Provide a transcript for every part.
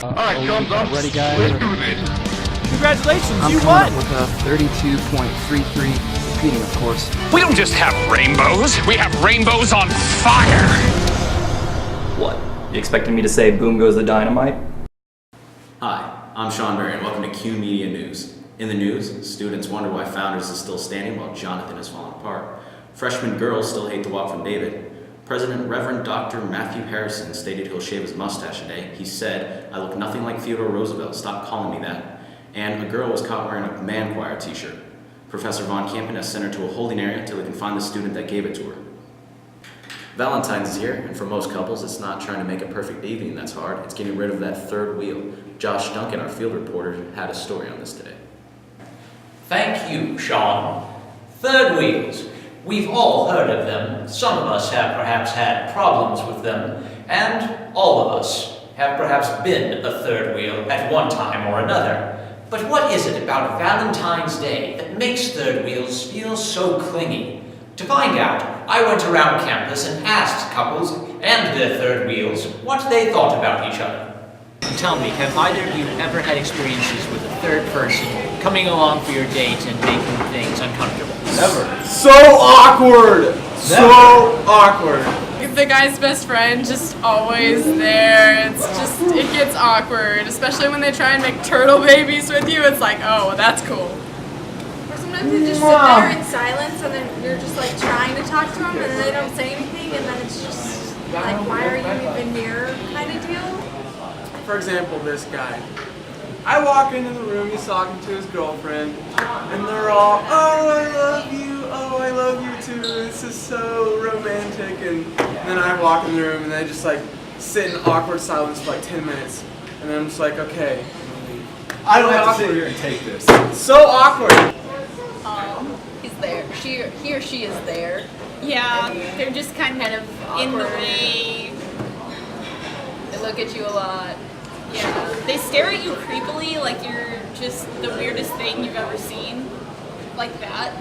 Alright, chums up. Ready, guys? Let's do this. Congratulations, you I'm won! coming up with a 32.33, repeating, of course. We don't just have rainbows, we have rainbows on fire! What? You expecting me to say boom goes the dynamite? Hi, I'm Sean Berry and welcome to CUNEmedia News. In the news, students wonder why Founders is still standing while Jonathan has fallen apart. Freshman girls still hate the walk from David. President Reverend Dr. Matthew Harrison stated he'll shave his mustache today. He said, "I look nothing like Theodore Roosevelt, stop calling me that." And a girl was caught wearing a man choir t-shirt. Professor Von Campen has sent her to a holding area until they can find the student that gave it to her. Valentine's is here, and for most couples, it's not trying to make a perfect evening that's hard, it's getting rid of that third wheel. Josh Duncan, our field reporter, had a story on this today. Thank you, Sean. Third wheels. We've all heard of them. Some of us have perhaps had problems with them, and all of us have perhaps been a third wheel at one time or another. But what is it about Valentine's Day that makes third wheels feel so clingy? To find out, I went around campus and asked couples and their third wheels what they thought about each other. Tell me, have either of you ever had experiences with a third person coming along for your date and making things uncomfortable? Never. So awkward! So awkward. The guy's best friend just always there. It gets awkward, especially when they try and make turtle babies with you. It's like, oh, well, that's cool. Or sometimes they just sit there in silence and then you're just like trying to talk to them and then they don't say anything and then it's just like, why are you even here kind of deal. For example, this guy. I walk into the room, he's talking to his girlfriend, and they're all, "Oh, I love you, oh, I love you too, this is so romantic," and then I walk in the room and they just like sit in awkward silence for like 10 minutes, and then I'm just like, okay, I don't have to sit here and take this. So awkward! He's there. He or she is there. Yeah, they're just kind of in the way. They look at you a lot. Yeah, they stare at you creepily like you're just the weirdest thing you've ever seen. Like that.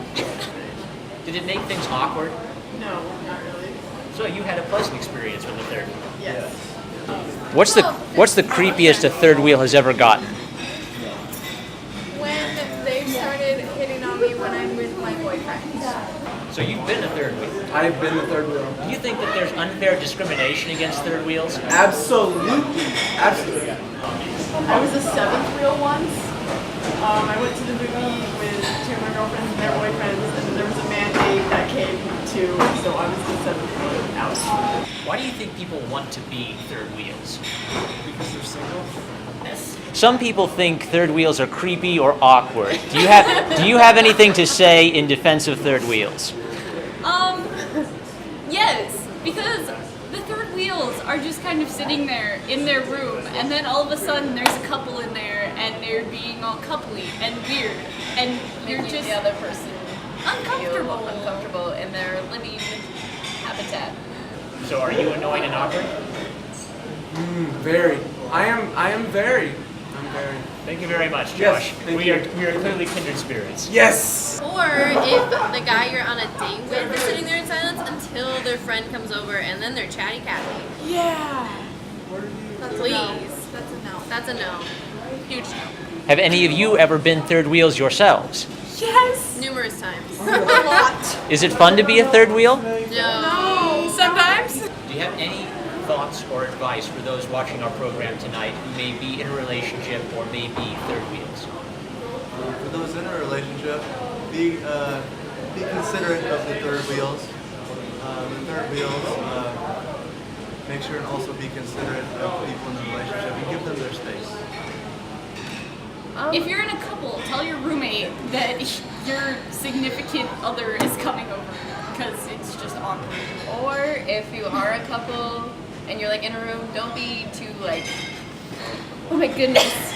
Did it make things awkward? No, not really. So you had a pleasant experience with a third wheel. Yes. What's the creepiest a third wheel has ever gotten? When they started hitting on me when I'm with my boyfriend. So you've been a third wheel. I've been the third wheel. Do you think that there's unfair discrimination against third wheels? Absolutely. Absolutely. I was a seventh wheel once. I went to the movie with two of my girlfriends and their boyfriends, and there was a man date that came too, so I was the seventh wheel out. Why do you think people want to be third wheels? Because they're single. Some people think third wheels are creepy or awkward. Do you have anything to say in defense of third wheels? Yes, because the third wheels are just kind of sitting there in their room, and then all of a sudden there's a couple in there, and they're being all coupley and weird, and you're Making just the other person uncomfortable. feel uncomfortable in their living habitat. So are you annoyed and awkward? Very. I am very. I'm very. Thank you very much, Yes, Josh. thank we you. are clearly kindred spirits. Yes! Or if the guy you're on a date with is sitting there in silence until their friend comes over and then they're chatty Cathy. Yeah. Please. That's a no. That's a no. Huge no. Have any of you ever been third wheels yourselves? Yes. Numerous times. A lot. Is it fun to be a third wheel? No. Sometimes. Do you have any thoughts or advice for those watching our program tonight who may be in a relationship or may be third wheels? For those in a relationship, be considerate of the third wheels. Make sure and also be considerate of people in the relationship and give them their space. If you're in a couple, tell your roommate that your significant other is coming over because it's just awkward. Or if you are a couple and you're like in a room, don't be too like, oh my goodness,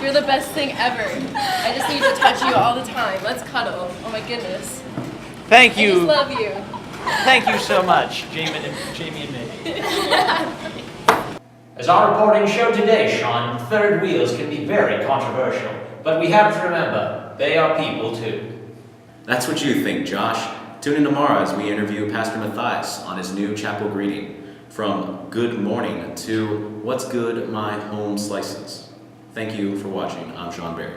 you're the best thing ever. I just need to touch you all the time. Let's cuddle. Oh my goodness. Thank I you. just love you. Thank you so much, Jamie and me. As our reporting showed today, Sean, third wheels can be very controversial, but we have to remember, they are people too. That's what you think, Josh. Tune in tomorrow as we interview Pastor Matthias on his new chapel greeting. From good morning to what's good, my home slices. Thank you for watching. I'm Sean Barry.